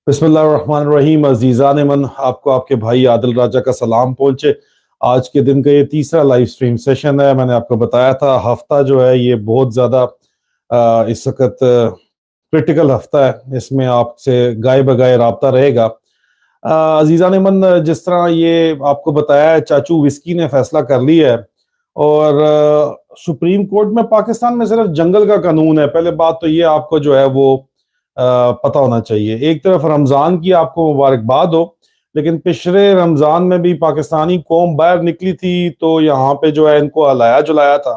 बिस्मिल्लाहिर्रहमानिर्रहीम। अजीज़ान मन, आपको आपके भाई आदिल राजा का सलाम पहुंचे। आज के दिन का ये तीसरा लाइव स्ट्रीम सेशन है। मैंने आपको बताया था हफ्ता जो है ये बहुत ज़्यादा इस वक्त क्रिटिकल हफ्ता है। इसमें आपसे गाए बगाए राब्ता रहेगा। अजीज़ान मन, जिस तरह ये आपको बताया है, चाचू विस्की ने फैसला कर लिया है और सुप्रीम कोर्ट में पाकिस्तान में सिर्फ जंगल का कानून है। पहले बात तो ये आपको जो है वो पता होना चाहिए। एक तरफ रमजान की आपको मुबारकबाद हो, लेकिन पिछले रमजान में भी पाकिस्तानी कौम बाहर निकली थी, तो यहाँ पे जो है इनको हलाया जुलाया था।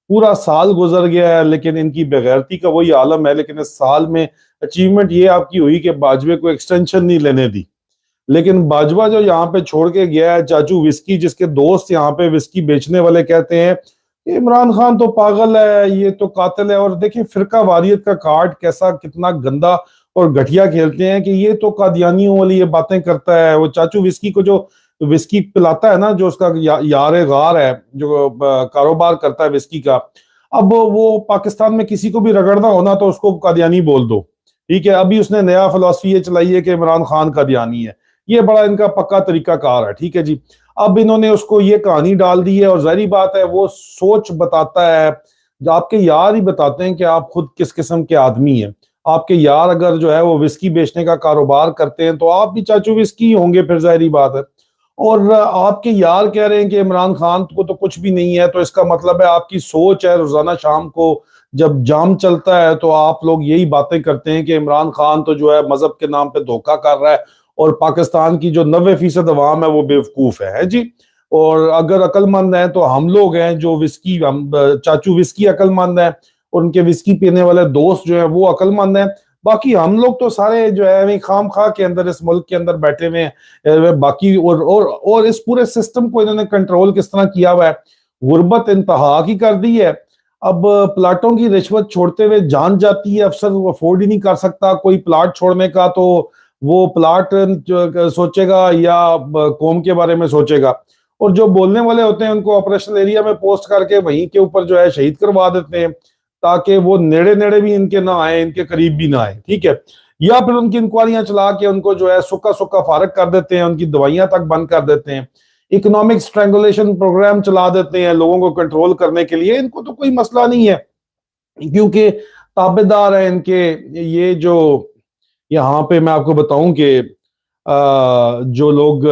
पूरा साल गुजर गया है लेकिन इनकी बेगैरती का वही आलम है। लेकिन इस साल में अचीवमेंट ये आपकी हुई कि बाजवे को एक्सटेंशन नहीं लेने दी। लेकिन बाजवा जो यहाँ पे छोड़ के गया है, चाचू विस्की, जिसके दोस्त यहाँ पे विस्की बेचने वाले कहते हैं कि इमरान खान तो पागल है, ये तो कातिल है। और देखिए फिरका वारियत का कार्ड कैसा कितना गंदा और घटिया खेलते हैं कि ये तो कादियानियों वाली ये बातें करता है। वो चाचू विस्की को जो विस्की पिलाता है ना, जो उसका यार गार है, जो कारोबार करता है विस्की का, अब वो पाकिस्तान में किसी को भी रगड़ना होना तो उसको कादियानी बोल दो। ठीक है, अभी उसने नया फिलॉसफी ये चलाई है कि इमरान खान कादियानी है। ये बड़ा इनका पक्का तरीका कार है। ठीक है जी, अब इन्होंने उसको ये कहानी डाल दी है और जाहिर बात है वो सोच बताता है। जो आपके यार ही बताते हैं कि आप खुद किस किस्म के आदमी हैं। आपके यार अगर जो है वो विस्की बेचने का कारोबार करते हैं तो आप भी चाचू विस्की होंगे, फिर जाहिर बात है। और आपके यार कह रहे हैं कि इमरान खान को तो कुछ भी नहीं है, तो इसका मतलब है आपकी सोच है रोजाना शाम को जब जाम चलता है तो आप लोग यही बातें करते हैं कि इमरान खान तो जो है मजहब के नाम पे धोखा कर रहा है और पाकिस्तान की जो 90% अवाम है वो बेवकूफ है जी। और अगर अक्लमंद है तो हम लोग हैं जो विस्की, हम चाचू विस्की अक्लमंद है और उनके विस्की पीने वाले दोस्त जो है वो अक्लमंद है। बाकी हम लोग तो सारे जो है खाम खा के अंदर इस मुल्क के अंदर बैठे हुए हैं। बाकी और इस पूरे सिस्टम को इन्होंने कंट्रोल किस तरह किया हुआ है, गुर्बत इंतहा की कर दी है। अब प्लाटों की रिश्वत छोड़ते हुए जान जाती है, अफसर वो अफोर्ड ही नहीं कर सकता कोई प्लाट छोड़ने का, तो वो प्लाट सोचेगा या कौम के बारे में सोचेगा। और जो बोलने वाले होते हैं उनको ऑपरेशनल एरिया में पोस्ट करके वहीं के ऊपर जो है शहीद करवा देते हैं, ताकि वो नेड़े नेड़े भी इनके ना आए, इनके करीब भी ना आए। ठीक है, या फिर उनकी इंक्वायरियां चला के उनको जो है सुक्का सुक्का फारग कर देते हैं, उनकी दवाइयां तक बंद कर देते हैं, इकोनॉमिक स्ट्रेंगुलेशन प्रोग्राम चला देते हैं लोगों को कंट्रोल करने के लिए। इनको तो कोई मसला नहीं है क्योंकि ताबेदार है इनके। ये जो यहाँ पे मैं आपको बताऊं कि जो लोग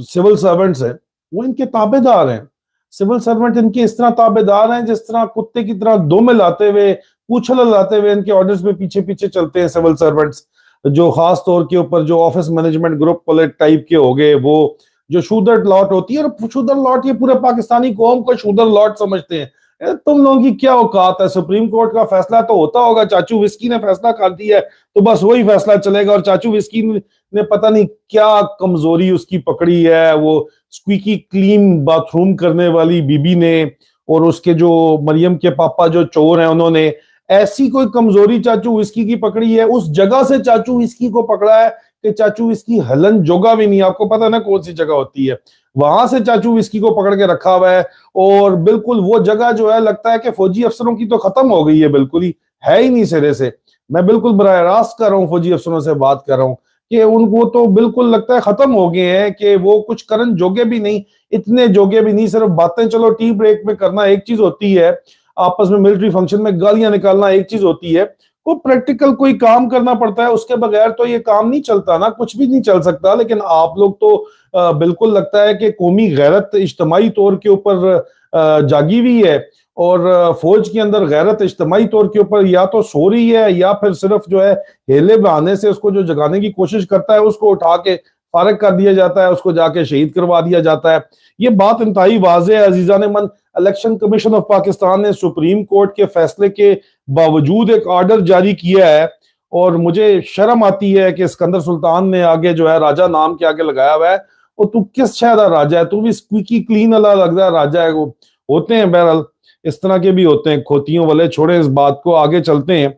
सिविल सर्वेंट्स हैं वो इनके ताबेदार हैं। सिविल सर्वेंट इनके इस तरह ताबेदार हैं जिस तरह कुत्ते की तरह दुम लाते हुए, पूंछ लाते हुए इनके ऑर्डर्स में पीछे पीछे चलते हैं सिविल सर्वेंट्स। जो खास तौर के ऊपर जो ऑफिस मैनेजमेंट ग्रुप पॉलिट टाइप के हो गए, वो जो शूदर लॉट होती है, और शूदर लॉट ये पूरे पाकिस्तानी कौम को शूदर लॉट समझते हैं। तुम लोगों की क्या औकात है? सुप्रीम कोर्ट का फैसला तो होता होगा, चाचू विस्की ने फैसला कर दिया है तो बस वही फैसला चलेगा। और चाचू विस्की ने पता नहीं क्या कमजोरी उसकी पकड़ी है, वो स्क्वीकी क्लीन बाथरूम करने वाली बीबी ने और उसके जो मरियम के पापा जो चोर हैं उन्होंने ऐसी कोई कमजोरी चाचू विस्की की पकड़ी है। उस जगह से चाचू विस्की को पकड़ा है कि चाचू विस्की हलन जोगा भी नहीं, आपको पता ना कौन सी जगह होती है, वहां से चाचू विस्की को पकड़ के रखा हुआ है। और बिल्कुल वो जगह जो है लगता है कि फौजी अफसरों की तो खत्म हो गई है, बिल्कुल ही है ही नहीं सिरे से। मैं बिल्कुल बराह रास्त कर रहा हूँ, फौजी अफसरों से बात कर रहा हूँ कि उनको तो बिल्कुल लगता है खत्म हो गए हैं, कि वो कुछ करन जोगे भी नहीं, इतने जोगे भी नहीं। सिर्फ बातें चलो टी ब्रेक में करना एक चीज होती है, आपस में मिलिट्री फंक्शन में गालियां निकालना एक चीज होती है, वो प्रैक्टिकल कोई काम करना पड़ता है, उसके बगैर तो ये काम नहीं चलता ना, कुछ भी नहीं चल सकता। लेकिन आप लोग तो बिल्कुल लगता है कि कौमी गैरत इज्तमाही तौर के ऊपर जागी हुई है और फौज के अंदर गैरत इज्तमाही तौर के ऊपर या तो सो रही है या फिर सिर्फ जो है हेले बहाने से उसको जो जगाने की कोशिश करता है उसको उठा के फारग कर दिया जाता है, उसको जाके शहीद करवा दिया जाता है। ये बात इंतहाई वाज़ेह है अजीज़ान मन। इलेक्शन कमीशन ऑफ पाकिस्तान ने सुप्रीम कोर्ट के फैसले के बावजूद एक ऑर्डर जारी किया है और मुझे शर्म आती है कि सिकंदर सुल्तान ने आगे जो है राजा नाम के आगे लगाया हुआ है। और तू किस शहर का राजा है? तू भी स्क्वीकी क्लीन वाला लगता है राजा है। वो होते हैं बहरहाल, इस तरह के भी होते हैं खोतियों वाले। छोड़े इस बात को, आगे चलते हैं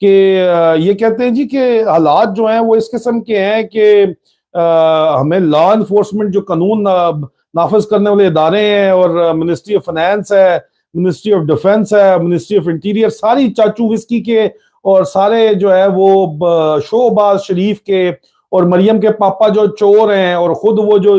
कि ये कहते हैं जी कि हालात जो हैं वो इस किस्म के हैं कि हमें लॉ इन्फोर्समेंट जो कानून नाफिज करने वाले इदारे हैं और मिनिस्ट्री ऑफ फाइनेंस है, मिनिस्ट्री ऑफ डिफेंस है, मिनिस्ट्री ऑफ इंटीरियर, सारी चाचू विस्की के और सारे जो है वो शोहबाज शरीफ के और मरियम के पापा जो चोर हैं और खुद वो जो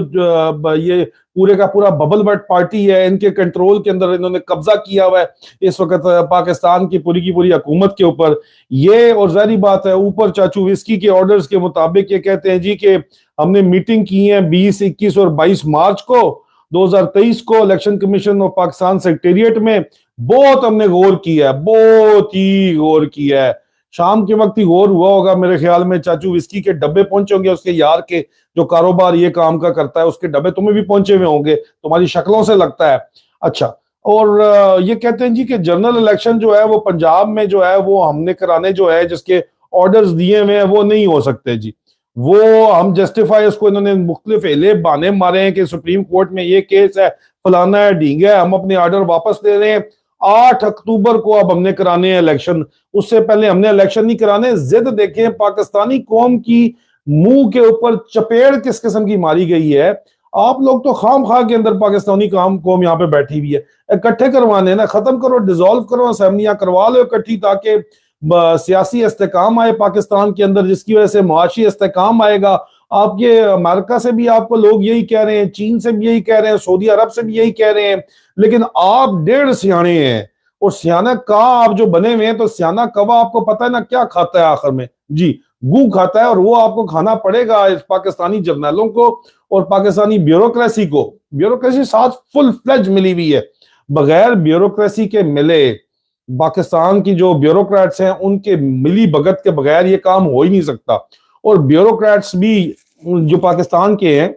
ये पूरे का पूरा बबल बट पार्टी है, इनके कंट्रोल के अंदर इन्होंने कब्जा किया हुआ है इस वक्त पाकिस्तान की पूरी हुकूमत के ऊपर। ये और जारी बात है, ऊपर चाचू विस्की के ऑर्डर्स के मुताबिक ये कहते हैं जी कि हमने मीटिंग की है 20, 21 और 22 मार्च को 2023 को इलेक्शन कमीशन और पाकिस्तान सेक्रेटेरिएट में। बहुत हमने गौर किया है, बहुत ही गौर किया है। शाम के वक्त ही गौर हुआ होगा मेरे ख्याल में चाचू, विस्की के डब्बे पहुंचे होंगे उसके यार के, जो कारोबार ये काम का करता है, उसके डब्बे तुम्हें भी पहुंचे हुए होंगे, तुम्हारी शक्लों से लगता है। अच्छा, और ये कहते हैं जी कि जनरल इलेक्शन जो है वो पंजाब में जो है वो हमने कराने जो है, जिसके ऑर्डर्स दिए हुए हैं वो नहीं हो सकते जी। वो हम जस्टिफाई, उसको इन्होंने मुख्तलिफ एले बहाने मारे हैं कि सुप्रीम कोर्ट में ये केस है, फलाना है, ढींगा है, हम अपने ऑर्डर वापस ले रहे हैं। 8 अक्टूबर को अब हमने कराने हैं इलेक्शन, उससे पहले हमने इलेक्शन नहीं कराने। जिद देखें पाकिस्तानी कौम की, मुंह के ऊपर चपेड़ किस किस्म की मारी गई है। आप लोग तो खाम खा के अंदर पाकिस्तानी कौम यहाँ पे बैठी हुई है। इकट्ठे करवाने ना, खत्म करो, डिसॉल्व करो, असेंबलियां करवा लो इकट्ठी, ताकि सियासी इस्तेकाम आए पाकिस्तान के अंदर, जिसकी वजह से मुआशी इस्तेकाम आएगा। आपके अमेरिका से भी आपको लोग यही कह रहे हैं, चीन से भी यही कह रहे हैं, सऊदी अरब से भी यही कह रहे हैं, लेकिन आप 1.5 सियाने हैं। और सियाना का आप जो बने हुए हैं, तो सियाना कवा आपको पता है ना क्या खाता है आखिर में जी? गू खाता है, और वो आपको खाना पड़ेगा इस पाकिस्तानी जर्नलों को और पाकिस्तानी ब्यूरोक्रेसी को। ब्यूरोक्रेसी साथ फुल फ्लेज मिली हुई है, बगैर ब्यूरोक्रेसी के मिले, पाकिस्तान की जो ब्यूरोक्रेट्स हैं उनके मिली भगत के बगैर ये काम हो ही नहीं सकता। और ब्यूरोक्रेट्स भी जो पाकिस्तान के हैं,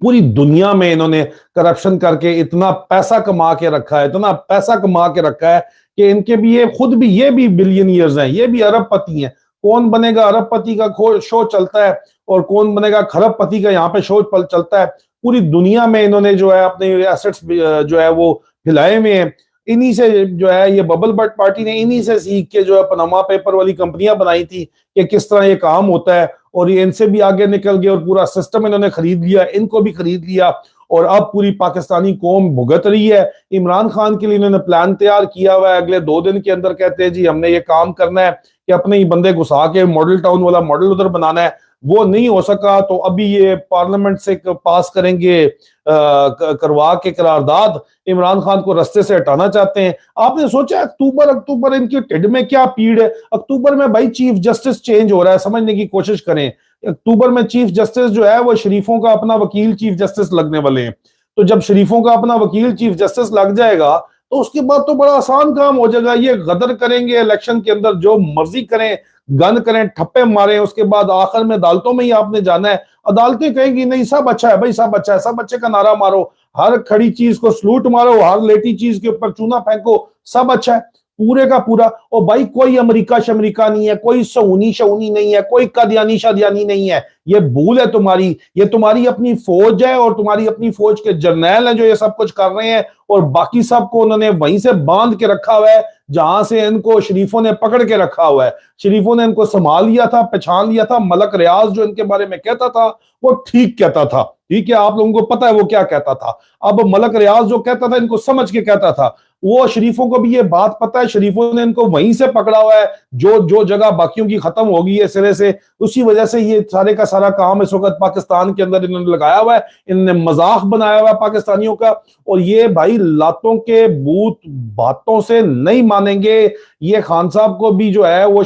पूरी दुनिया में इन्होंने करप्शन करके इतना पैसा कमा के रखा है, इतना पैसा कमा के रखा है कि इनके भी ये खुद भी ये भी बिलियनियर्स हैं, ये भी अरबपति हैं। कौन बनेगा अरबपति का शो चलता है और कौन बनेगा खरबपति का यहाँ पे शो चलता है। पूरी दुनिया में इन्होंने जो है अपने एसेट्स जो है वो हिलाए हुए हैं। इन्हीं से जो है ये बबल बट पार्टी ने इन्हीं से सीख के जो है पनामा पेपर वाली कंपनियां बनाई थी कि किस तरह ये काम होता है, और ये इनसे भी आगे निकल गए और पूरा सिस्टम इन्होंने खरीद लिया, इनको भी खरीद लिया, और अब पूरी पाकिस्तानी कौम भुगत रही है। इमरान खान के लिए इन्होंने प्लान तैयार किया हुआ है, अगले 2 दिन के अंदर कहते हैं जी हमने ये काम करना है कि अपने ही बंदे घुसा के मॉडल टाउन वाला मॉडल उधर बनाना है। वो नहीं हो सका तो अभी ये पार्लियामेंट से पास करेंगे करवा के करारदाद, इमरान खान को रास्ते से हटाना चाहते हैं। आपने सोचा अक्टूबर इनकी टिड में क्या पीड़ है? अक्टूबर में भाई चीफ जस्टिस चेंज हो रहा है, समझने की कोशिश करें। अक्टूबर में चीफ जस्टिस जो है वो शरीफों का अपना वकील चीफ जस्टिस लगने वाले हैं। तो जब शरीफों का अपना वकील चीफ जस्टिस लग जाएगा तो उसके बाद तो बड़ा आसान काम हो जाएगा। ये गदर करेंगे इलेक्शन के अंदर, जो मर्जी करें, गन करें, ठप्पे मारें, उसके बाद आखिर में अदालतों में ही आपने जाना है। अदालतें कहेंगी नहीं सब अच्छा है भाई, सब अच्छा है, सब अच्छे का नारा मारो, हर खड़ी चीज को सलूट मारो, हर लेटी चीज के ऊपर चूना फेंको, सब अच्छा है पूरे का पूरा। और भाई कोई अमेरिका शमरीका नहीं है, कोई सऊनी शऊनी नहीं है, कोई कादियानी शादियानी नहीं है। ये भूल है तुम्हारी, ये तुम्हारी अपनी फौज है और तुम्हारी अपनी फौज के जर्नैल हैं जो ये सब कुछ कर रहे हैं, और बाकी सबको उन्होंने वहीं से बांध के रखा हुआ है जहां से इनको शरीफों ने पकड़ के रखा हुआ है। शरीफों ने इनको संभाल लिया था, पहचान लिया था। मलक रियाज जो इनके बारे में कहता था वो ठीक कहता था, ठीक है, आप लोगों को पता है वो क्या कहता था। अब मलक रियाज जो कहता था इनको समझ के कहता था, वो शरीफों को भी ये बात पता है, शरीफों ने इनको वहीं से पकड़ा हुआ है जो जगह बाकियों की खत्म हो गई है सिरे से। उसी वजह से ये सारे का सारा काम इस वक्त पाकिस्तान के अंदर इन्होंने लगाया हुआ है, इन्होंने मजाक बनाया हुआ है पाकिस्तानियों का। और ये भाई लातों के बूत बातों से नहीं मानेंगे। ये खान साहब को भी जो है वो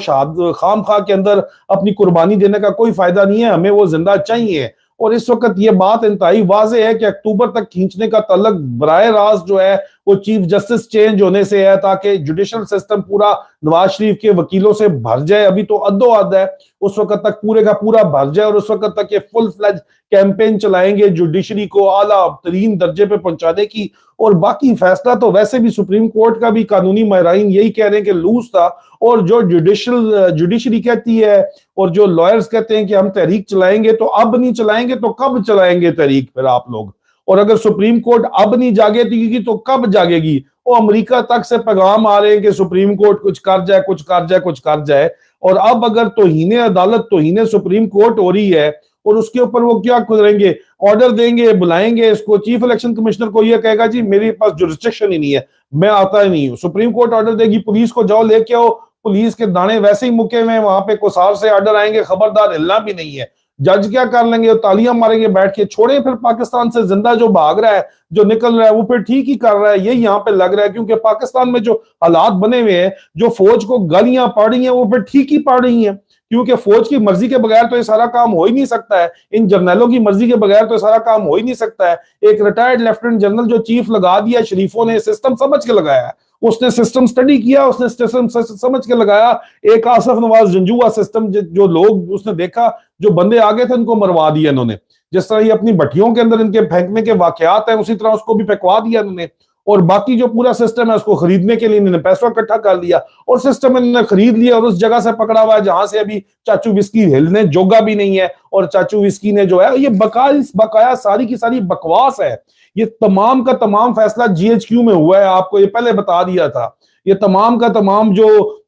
खाम खा के अंदर अपनी कुर्बानी देने का कोई फायदा नहीं है, हमें वो जिंदा चाहिए। और इस वक्त ये बात इंतहाई वाज़ेह है कि अक्टूबर तक खींचने का तल्लक बराह रास्त जो है वो चीफ जस्टिस चेंज होने से है, ताकि जुडिशल सिस्टम पूरा नवाज शरीफ के वकीलों से भर जाए। अभी तो अद्दो अद है, उस वक्त तक पूरे का पूरा भर जाए और उस वक्त तक ये फुल फ्लेज कैंपेन चलाएंगे जुडिशरी को आला तरीन दर्जे पे पहुंचाने की। और बाकी फैसला तो वैसे भी सुप्रीम कोर्ट का भी कानूनी माहिरीन यही कह रहे हैं कि लूज था, और जो जुडिशरी कहती है और जो लॉयर्स कहते हैं कि हम तहरीक चलाएंगे, तो अब नहीं चलाएंगे तो कब चलाएंगे तहरीक फिर आप लोग? और अगर सुप्रीम कोर्ट अब नहीं जागेगी तो कब जागेगी? वो अमेरिका तक से पैगाम आ रहे हैं कि सुप्रीम कोर्ट कुछ कर जाए, कुछ कर जाए, कुछ कर जाए। और अब अगर तौहीने अदालत, तौहीने सुप्रीम कोर्ट हो रही है, और उसके ऊपर वो क्या करेंगे? ऑर्डर देंगे, बुलाएंगे इसको, चीफ इलेक्शन कमिश्नर को, ये कहेगा जी मेरे पास जुरिस्डिक्शन ही नहीं है, मैं आता ही नहीं हूँ। सुप्रीम कोर्ट ऑर्डर देगी, पुलिस को जाओ लेके आओ, पुलिस के दाने वैसे ही मुके हुए हैं वहां पे, कोसार से ऑर्डर आएंगे, खबरदार हिलना भी नहीं है। जज क्या कर लेंगे, वो तालियां मारेंगे बैठ के। छोड़े फिर पाकिस्तान से जिंदा जो भाग रहा है, जो निकल रहा है, वो फिर ठीक ही कर रहा है, यही यहाँ पे लग रहा है। क्योंकि पाकिस्तान में जो हालात बने हुए हैं, जो फौज को गालियां पड़ रही हैं, वो फिर ठीक ही पड़ रही हैं। क्योंकि फौज की मर्जी के बगैर तो ये सारा काम हो ही नहीं सकता है, इन जर्नलों की मर्जी के बगैर तो ये सारा काम हो ही नहीं सकता है। एक रिटायर्ड लेफ्टिनेंट जनरल जो चीफ लगा दिया शरीफों ने, सिस्टम समझ के लगाया है, उसने सिस्टम स्टडी किया, उसने सिस्टम समझ के लगाया। एक आसफ नवाज जंजुआ सिस्टम, जो लोग उसने देखा, जो बंदे आगे थे उनको मरवा दिया इन्होंने। जिस तरह ये अपनी भट्टियों के अंदर इनके फेंकने के वाकयात हैं, उसी तरह उसको भी फेंकवा दिया इन्होंने। और बाकी जो पूरा सिस्टम है उसको खरीदने के लिए इन्होंने पैसा इकट्ठा कर लिया, और सिस्टम इन्होंने खरीद लिया, और उस जगह से पकड़ा हुआ है जहां से अभी चाचू विस्की हिलने जोगा भी नहीं है। और चाचू विस्की ने जो है, ये बकाया सारी की सारी बकवास है। ये तमाम का तमाम फैसला जीएचक्यू में हुआ है, आपको ये पहले बता दिया था। ये तमाम का तमाम जो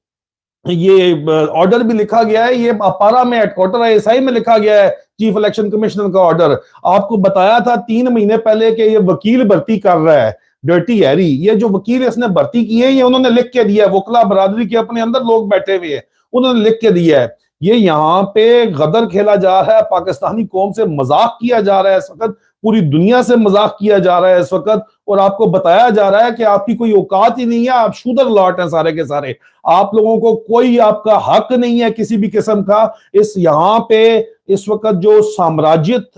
ये ऑर्डर भी लिखा गया है, ये अपारा में हेडक्वार्टर आईएसआई में लिखा गया है, चीफ इलेक्शन कमिश्नर का ऑर्डर। आपको बताया था 3 महीने पहले कि ये वकील भर्ती कर रहा है, डर्टी हैरी। ये जो वकील इसने भर्ती किए, ये उन्होंने लिख के दिया है, वकला बरादरी के अपने अंदर लोग बैठे हुए हैं, उन्होंने लिख के दिया है। ये यहाँ पे गदर खेला जा रहा है, पाकिस्तानी कौम से मजाक किया जा रहा है इस वक्त, पूरी दुनिया से मजाक किया जा रहा है इस वक्त। और आपको बताया जा रहा है कि आपकी कोई औकात ही नहीं है, आप शूदर लॉट हैं सारे के सारे। आप लोगों को कोई आपका हक नहीं है किसी भी किस्म का। इस यहाँ पे इस वक्त जो साम्राज्यत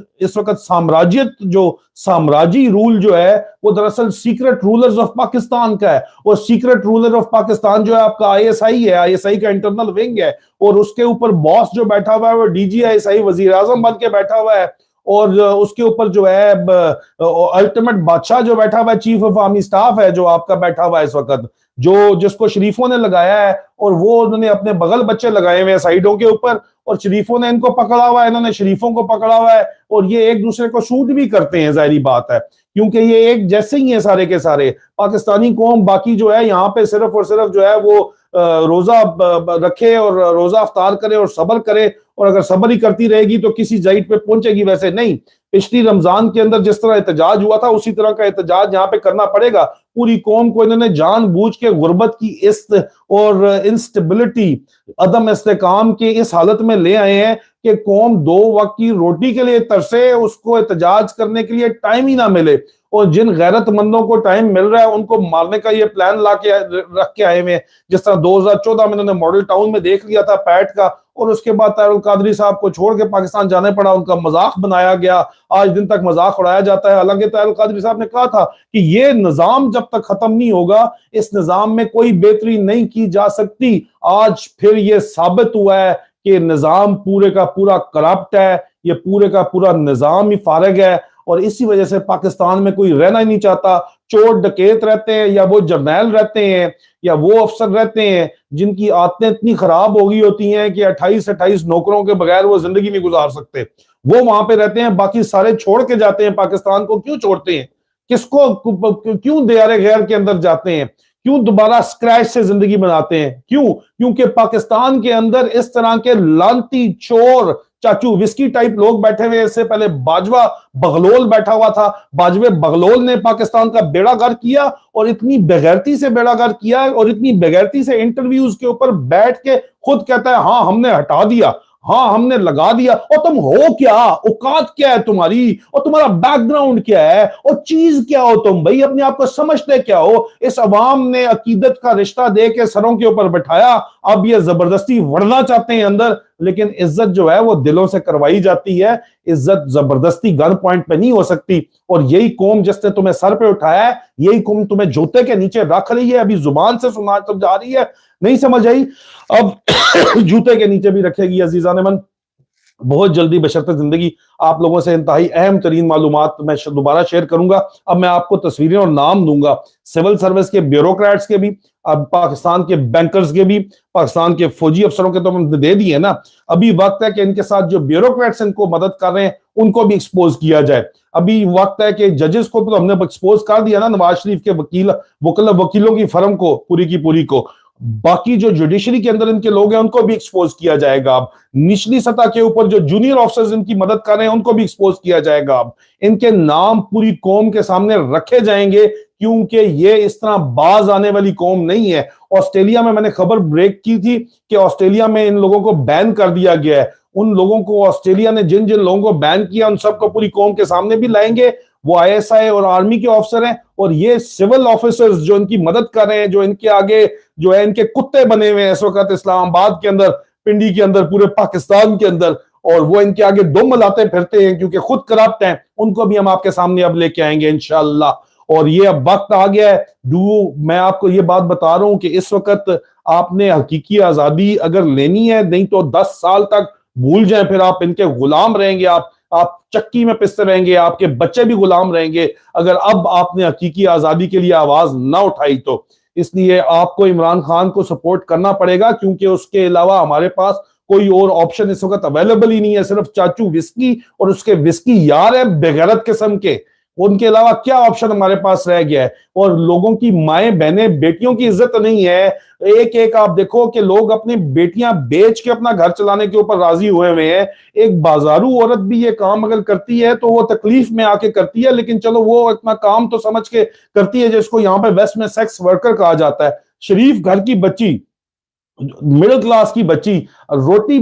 जो साम्राज्य रूल जो है, वो दरअसल सीक्रेट रूलर्स ऑफ पाकिस्तान का है। और सीक्रेट रूलर ऑफ पाकिस्तान जो है आपका आईएसआई है, आईएसआई का इंटरनल विंग है। और उसके ऊपर बॉस जो बैठा हुआ है वो डीजी आईएसआई वजीर आजम बन के बैठा हुआ है। और उसके ऊपर जो है अल्टीमेट बादशाह जो बैठा हुआ है, चीफ ऑफ आर्मी स्टाफ है जो आपका बैठा हुआ है इस वक्त, जो जिसको शरीफों ने लगाया है। और वो उन्होंने अपने बगल बच्चे लगाए हुए हैं साइडों के ऊपर, और शरीफों ने इनको पकड़ा हुआ है, इन्होंने शरीफों को पकड़ा हुआ है। और ये एक दूसरे को शूट भी करते हैं, जाहिर बात है, क्योंकि ये एक जैसे ही है सारे के सारे। पाकिस्तानी कौम बाकी जो है यहाँ पे सिर्फ और सिर्फ जो है वो रोजा रखे और रोजा अफ्तार करे और सब्र करे। और अगर सब्र ही करती रहेगी तो किसी जाइट पे पहुंचेगी। वैसे नहीं, पिछली रमजान के अंदर जिस तरह एहतजाज हुआ था, उसी तरह का एहतजाज यहाँ पे करना पड़ेगा। पूरी कौम को इन्होंने जानबूझ के गुर्बत की इस और इंस्टेबिलिटी, अदम इस्तेकाम के इस हालत में ले आए हैं कि कौम 2 वक्त की रोटी के लिए तरसे, उसको एहतजाज करने के लिए टाइम ही ना मिले। और जिन गैरतमंदों को टाइम मिल रहा है उनको मारने का ये प्लान ला के रख के आए हुए हैं। जिस तरह 2014 में इन्होंने मॉडल टाउन में देख लिया था पैट का, और उसके बाद तारुल कादरी साहब को छोड़ के पाकिस्तान जाने पड़ा, उनका मजाक बनाया गया, आज दिन तक मजाक उड़ाया जाता है। हालांकि तारुल कादरी साहब ने कहा था कि ये निजाम जब तक खत्म नहीं होगा, इस निजाम में कोई बेहतरी नहीं की जा सकती। आज फिर ये साबित हुआ है कि निजाम पूरे का पूरा करप्ट है, ये पूरे का पूरा निजाम ही फारग है। और इसी वजह से पाकिस्तान में कोई रहना ही नहीं चाहता। चोर डकैत रहते हैं, या वो जर्नैल रहते हैं, या वो अफसर रहते हैं जिनकी आदतें इतनी खराब हो गई होती हैं कि 28-28 नौकरों के बगैर वो जिंदगी नहीं गुजार सकते, वो वहां पे रहते हैं। बाकी सारे छोड़ के जाते हैं पाकिस्तान को। क्यों छोड़ते हैं? किसको, क्यों दियारे गैर के अंदर जाते हैं? क्यों दोबारा स्क्रैच से जिंदगी बनाते हैं? क्यों? क्योंकि पाकिस्तान के अंदर इस तरह के लानती चोर चाचू विस्की टाइप लोग बैठे हुए। इससे पहले बाजवा बगलोल बैठा हुआ था, बाजवे बगलोल ने पाकिस्तान का बेड़ा गर्क किया, और इतनी बेगैरती से बेड़ा गर्क किया, और इतनी बेगैरती से इंटरव्यूज के ऊपर बैठ के खुद कहता है हाँ हमने हटा दिया, हाँ हमने लगा दिया। और तुम हो क्या? औकात क्या है तुम्हारी? और तुम्हारा बैकग्राउंड क्या है? और चीज क्या हो तुम भाई? अपने आप को समझते क्या हो? इस अवाम ने अकीदत का रिश्ता दे के सरों के ऊपर बैठाया, अब ये जबरदस्ती वड़ना चाहते हैं अंदर। लेकिन इज्जत जो है वो दिलों से करवाई जाती है, इज्जत जबरदस्ती गन पॉइंट पे नहीं हो सकती। और यही कौम जिसने तुम्हें सर पे उठाया है, यही कौम तुम्हें जूते के नीचे रख रही है। अभी जुबान से सुना तब जा रही है, नहीं समझ आई, अब जूते के नीचे भी रखेगी। अजीजान मन, बहुत जल्दी बशर्ते जिंदगी आप लोगों से इंतहाई अहम तरीन मालूमात मैं दोबारा शेयर करूंगा। अब मैं आपको तस्वीरें और नाम दूंगा सिविल सर्विस के ब्यूरोक्रेट्स के भी, अब पाकिस्तान के बैंकर्स के भी, पाकिस्तान के फौजी अफसरों के तो हमने दे दिए ना। अभी वक्त है कि इनके साथ जो ब्यूरोक्रेट्स इनको मदद कर रहे हैं उनको भी एक्सपोज किया जाए। अभी वक्त है कि जजेस को तो हमने एक्सपोज कर दिया ना, नवाज शरीफ के वकीलों की फर्म को पूरी की पूरी को। बाकी जो जुडिशरी के अंदर इनके लोग हैं उनको भी एक्सपोज किया जाएगा। अब निचली सतह के ऊपर जो जूनियर ऑफिसर्स इनकी मदद कर रहे हैं उनको भी एक्सपोज किया जाएगा। अब इनके नाम पूरी कौम के सामने रखे जाएंगे, क्योंकि ये इस तरह बाज आने वाली कौम नहीं है। ऑस्ट्रेलिया में मैंने खबर ब्रेक की थी कि ऑस्ट्रेलिया में इन लोगों को बैन कर दिया गया है। उन लोगों को, ऑस्ट्रेलिया ने जिन जिन लोगों को बैन किया, उन सबको पूरी कौम के सामने भी लाएंगे। वो आईएसआई और आर्मी के ऑफिसर हैं, और ये सिविल ऑफिसर्स जो इनकी मदद कर रहे हैं, जो इनके आगे जो है इनके कुत्ते बने हुए हैं इस वक्त इस्लामाबाद के अंदर, पिंडी के अंदर, पूरे पाकिस्तान के अंदर, और वो इनके आगे दुम लाते फिरते हैं क्योंकि खुद करप्ट हैं, उनको भी हम आपके सामने अब लेके आएंगे इंशाअल्लाह। और ये अब वक्त आ गया है। मैं आपको ये बात बता रहा हूं कि इस वक्त आपने हकीकी आजादी अगर लेनी है, नहीं तो 10 साल तक भूल जाएं, फिर आप इनके गुलाम रहेंगे, आप चक्की में पिसते रहेंगे, आपके बच्चे भी गुलाम रहेंगे अगर अब आपने हकीकी आजादी के लिए आवाज ना उठाई तो। इसलिए आपको इमरान खान को सपोर्ट करना पड़ेगा, क्योंकि उसके अलावा हमारे पास कोई और ऑप्शन इस वक्त अवेलेबल ही नहीं है। सिर्फ चाचू विस्की और उसके विस्की यार है बेगैरत किस्म के, उनके अलावा क्या ऑप्शन हमारे पास रह गया है। और लोगों की माएं बहनें बेटियों की इज्जत नहीं है। एक एक आप देखो कि लोग अपनी बेटियां बेच के अपना घर चलाने के ऊपर राजी हुए हुए हैं। एक बाजारू औरत भी ये काम अगर करती है तो वो तकलीफ में आके करती है, लेकिन चलो वो इतना काम तो समझ के करती है, जिसको यहाँ पे वेस्ट में सेक्स वर्कर कहा जाता है। शरीफ घर की बच्ची, मिडिल क्लास की बच्ची रोटी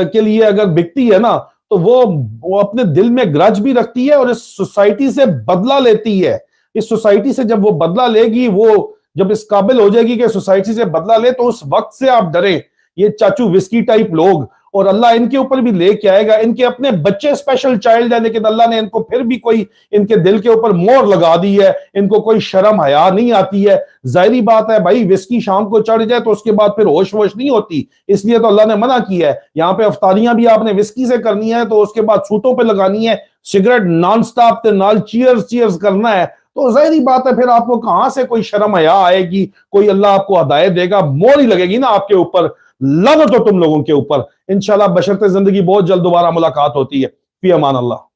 के लिए अगर बिकती है ना, तो वो अपने दिल में ग्रज भी रखती है और इस सोसाइटी से बदला लेती है। इस सोसाइटी से जब वो बदला लेगी, वो जब इस काबिल हो जाएगी कि सोसाइटी से बदला ले, तो उस वक्त से आप डरें। ये चाचू विस्की टाइप लोग, और अल्लाह इनके ऊपर भी लेके आएगा। इनके अपने बच्चे स्पेशल चाइल्ड है, लेकिन अल्लाह ने इनको फिर भी कोई इनके दिल के ऊपर मोहर लगा दी है। इनको कोई शर्म हया नहीं आती है। जाहिरी बात है भाई, विस्की शाम को चढ़ जाए तो उसके बाद फिर होश वोश नहीं होती, इसलिए तो अल्लाह ने मना किया है। यहाँ पे अफ्तारियां भी आपने विस्की से करनी है तो उसके बाद सूटों पे लगानी है, सिगरेट नॉन स्टॉप ते नाल चीयर्स चीयर्स करना है, तो जाहिर बात है फिर आपको कहां से कोई शर्म हया आएगी, कोई अल्लाह आपको हदायत देगा, मोहर ही लगेगी ना आपके ऊपर, लानत हो तुम लोगों के ऊपर। इंशाल्लाह बशर्ते जिंदगी बहुत जल्द दोबारा मुलाकात होती है। फी अमान अल्लाह।